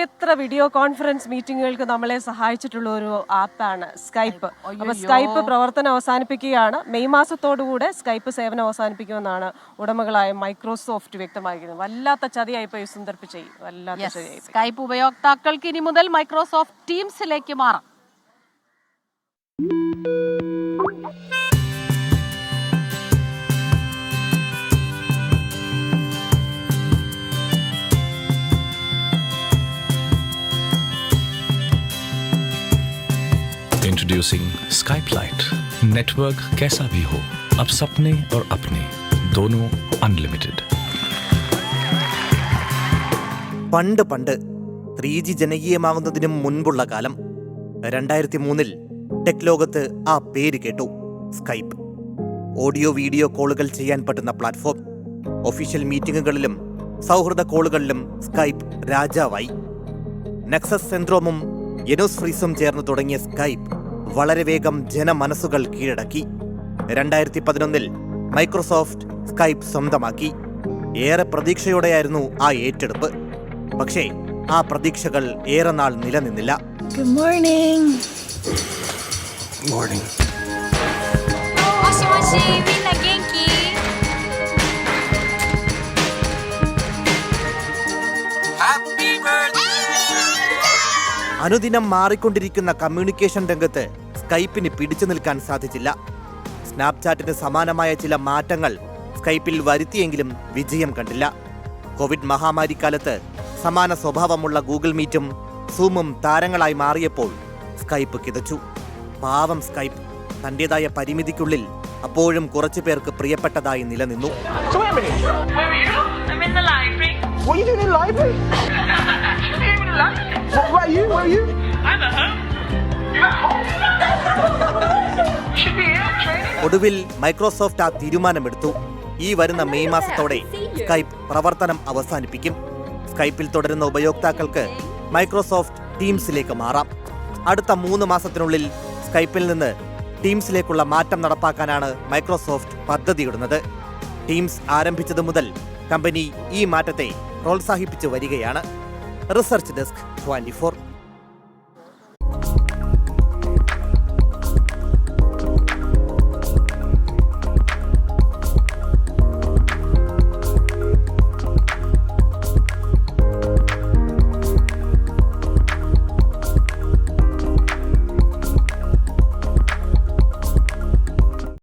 എത്ര video conference മീറ്റിങ്ങുകൾക്ക് നമ്മളെ സഹായിച്ചിട്ടുള്ള ഒരു ആപ്പാണ് സ്കൈപ്പ്. അപ്പോൾ സ്കൈപ്പ് പ്രവർത്തനം അവസാനിപ്പിക്കുകയാണ്. മെയ് മാസത്തോടുകൂടെ സ്കൈപ്പ് സേവനം അവസാനിപ്പിക്കുമെന്നാണ് ഉടമകളായ മൈക്രോസോഫ്റ്റ് വ്യക്തമാക്കുന്നത്. വല്ലാത്ത ചതിയായിപ്പോയി സുന്ദർ പിച്ചൈ, വല്ലാത്ത ചതിയായി. സ്കൈപ്പ് ഉപയോക്താക്കൾക്ക് ഇനി മുതൽ മൈക്രോസോഫ്റ്റ് ടീംസിലേക്ക് മാറാം. Introducing Skype light. नेटवर्क कैसा भी हो, अब सपने और अपने दोनों अनलिमिटेड. പണ്ട് 3G ജനകീയമാകുന്നതിനും മുൻപുള്ള കാലം 2003 ടെക് ലോകത്ത് ആ പേര് കേട്ടു, സ്കൈപ്പ്. ഓഡിയോ വീഡിയോ കോളുകൾ ചെയ്യാൻ പറ്റുന്ന പ്ലാറ്റ്ഫോം. ഒഫീഷ്യൽ മീറ്റിംഗുകളിലും സൗഹൃദ കോളുകളിലും സ്കൈപ്പ് രാജാവായി. നെക്സസ് സെൻഡ്രോമും യെനോസ് ഫ്രീസും ചേർന്ന് തുടങ്ങിയ സ്കൈപ്പ് വളരെ വേഗം ജനമനസ്സുകൾ കീഴടക്കി. 2011 മൈക്രോസോഫ്റ്റ് സ്കൈപ്പ് സ്വന്തമാക്കി. ഏറെ പ്രതീക്ഷയോടെയായിരുന്നു ആ ഏറ്റെടുപ്പ്. പക്ഷേ ആ പ്രതീക്ഷകൾ ഏറെ നാൾ നിലനിന്നില്ല. Good morning. Morning. അനുദിനം മാറിക്കൊണ്ടിരിക്കുന്ന കമ്മ്യൂണിക്കേഷൻ രംഗത്ത് സ്കൈപ്പിന് പിടിച്ചു നിൽക്കാൻ സാധിച്ചില്ല. സ്നാപ്ചാറ്റിന് സമാനമായ ചില മാറ്റങ്ങൾ സ്കൈപ്പിൽ വരുത്തിയെങ്കിലും വിജയം കണ്ടില്ല. കോവിഡ് മഹാമാരിക്കാലത്ത് സമാന സ്വഭാവമുള്ള ഗൂഗിൾ മീറ്റും സൂമും താരങ്ങളായി മാറിയപ്പോൾ സ്കൈപ്പ് കിതച്ചു. പാവം സ്കൈപ്പ് തന്റേതായ പരിമിതിക്കുള്ളിൽ അപ്പോഴും കുറച്ചു പേർക്ക് പ്രിയപ്പെട്ടതായി നിലനിന്നു. ഒടുവിൽ മൈക്രോസോഫ്റ്റ് ആ തീരുമാനമെടുത്തു. ഈ വരുന്ന മെയ് മാസത്തോടെ സ്കൈപ്പ് പ്രവർത്തനം അവസാനിപ്പിക്കും. സ്കൈപ്പിൽ തുടരുന്ന ഉപയോക്താക്കൾക്ക് മൈക്രോസോഫ്റ്റ് ടീംസിലേക്ക് മാറാം. അടുത്ത 3 മാസത്തിനുള്ളിൽ സ്കൈപ്പിൽ നിന്ന് ടീംസിലേക്കുള്ള മാറ്റം നടപ്പാക്കാനാണ് മൈക്രോസോഫ്റ്റ് പദ്ധതിയിടുന്നത്. ടീംസ് ആരംഭിച്ചതു മുതൽ കമ്പനി ഈ മാറ്റത്തെ പ്രോത്സാഹിപ്പിച്ചു വരികയാണ്. Research desk 24.